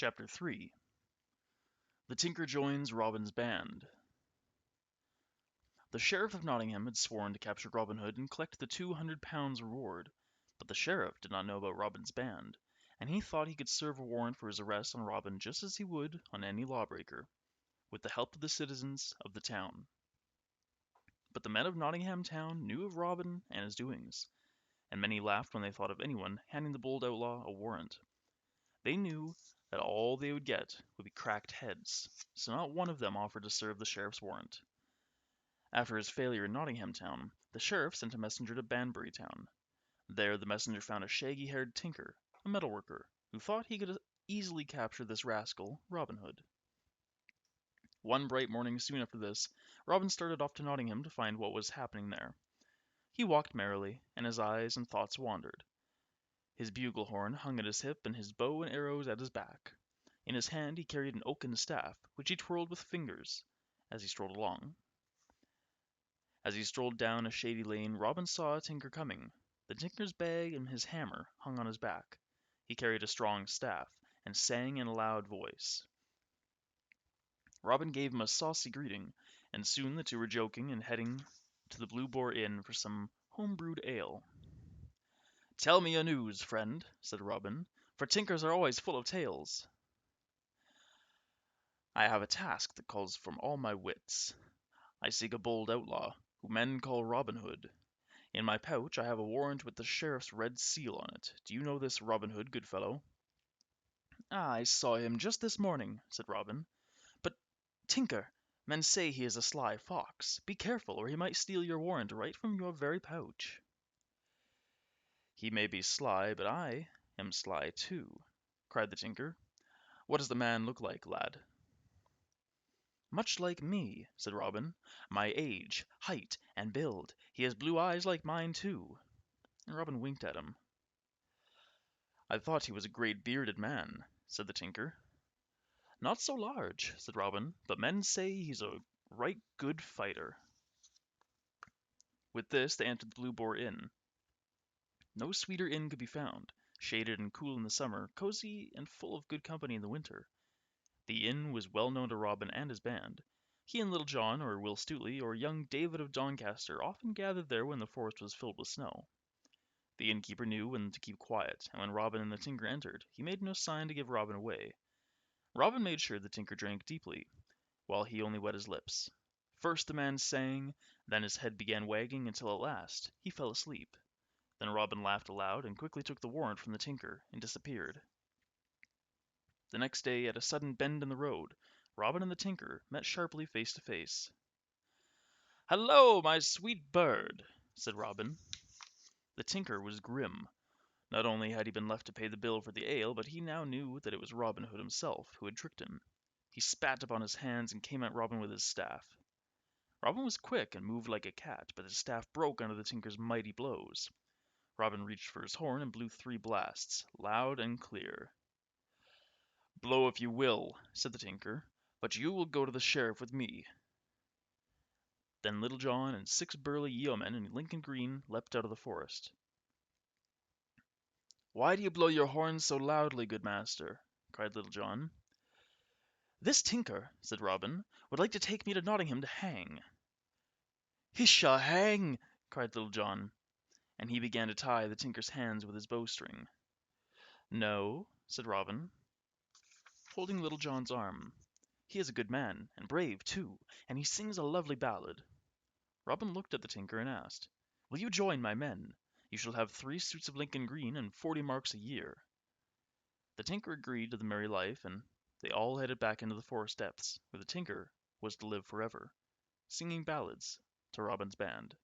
Chapter 3. The Tinker Joins Robin's Band. The Sheriff of Nottingham had sworn to capture Robin Hood and collect the £200 reward, but the Sheriff did not know about Robin's band, and he thought he could serve a warrant for his arrest on Robin just as he would on any lawbreaker, with the help of the citizens of the town. But the men of Nottingham town knew of Robin and his doings, and many laughed when they thought of anyone handing the bold outlaw a warrant. They knew that all they would get would be cracked heads, so not one of them offered to serve the sheriff's warrant. After his failure in Nottingham town, the sheriff sent a messenger to Banbury town. There the messenger found a shaggy-haired tinker, a metalworker, who thought he could easily capture this rascal, Robin Hood. One bright morning soon after this, Robin started off to Nottingham to find what was happening there. He walked merrily, and his eyes and thoughts wandered. His bugle horn hung at his hip, and his bow and arrows at his back. In his hand he carried an oaken staff, which he twirled with fingers as he strolled along. As he strolled down a shady lane, Robin saw a tinker coming. The tinker's bag and his hammer hung on his back. He carried a strong staff, and sang in a loud voice. Robin gave him a saucy greeting, and soon the two were joking and heading to the Blue Boar Inn for some home-brewed ale. "Tell me your news, friend," said Robin, "for tinkers are always full of tales." "I have a task that calls for all my wits. I seek a bold outlaw, whom men call Robin Hood. In my pouch I have a warrant with the sheriff's red seal on it. Do you know this Robin Hood, good fellow?" "Ah, I saw him just this morning," said Robin. "But, tinker, men say he is a sly fox. Be careful, or he might steal your warrant right from your very pouch." "He may be sly, but I am sly too," cried the tinker. "What does the man look like, lad?" "Much like me," said Robin. "My age, height, and build. He has blue eyes like mine too." And Robin winked at him. "I thought he was a great bearded man," said the tinker. "Not so large," said Robin, "but men say he's a right good fighter." With this they entered the Blue Boar Inn. No sweeter inn could be found, shaded and cool in the summer, cozy and full of good company in the winter. The inn was well known to Robin and his band. He and Little John, or Will Stutely, or young David of Doncaster often gathered there when the forest was filled with snow. The innkeeper knew when to keep quiet, and when Robin and the tinker entered, he made no sign to give Robin away. Robin made sure the tinker drank deeply, while he only wet his lips. First the man sang, then his head began wagging until at last he fell asleep. Then Robin laughed aloud and quickly took the warrant from the tinker and disappeared. The next day, at a sudden bend in the road, Robin and the tinker met sharply face to face. "Hallo, my sweet bird!" said Robin. The tinker was grim. Not only had he been left to pay the bill for the ale, but he now knew that it was Robin Hood himself who had tricked him. He spat upon his hands and came at Robin with his staff. Robin was quick and moved like a cat, but his staff broke under the tinker's mighty blows. Robin reached for his horn and blew 3 blasts, loud and clear. "Blow if you will," said the tinker, "but you will go to the sheriff with me." Then Little John and 6 burly yeomen in Lincoln green leapt out of the forest. "Why do you blow your horns so loudly, good master?" cried Little John. "This tinker," said Robin, "would like to take me to Nottingham to hang." "He shall hang!" cried Little John, and he began to tie the tinker's hands with his bowstring. "No," said Robin, holding Little John's arm. "He is a good man, and brave too, and he sings a lovely ballad." Robin looked at the tinker and asked, "Will you join my men? You shall have 3 suits of Lincoln green and 40 marks a year." The tinker agreed to the merry life, and they all headed back into the forest depths, where the tinker was to live forever, singing ballads to Robin's band.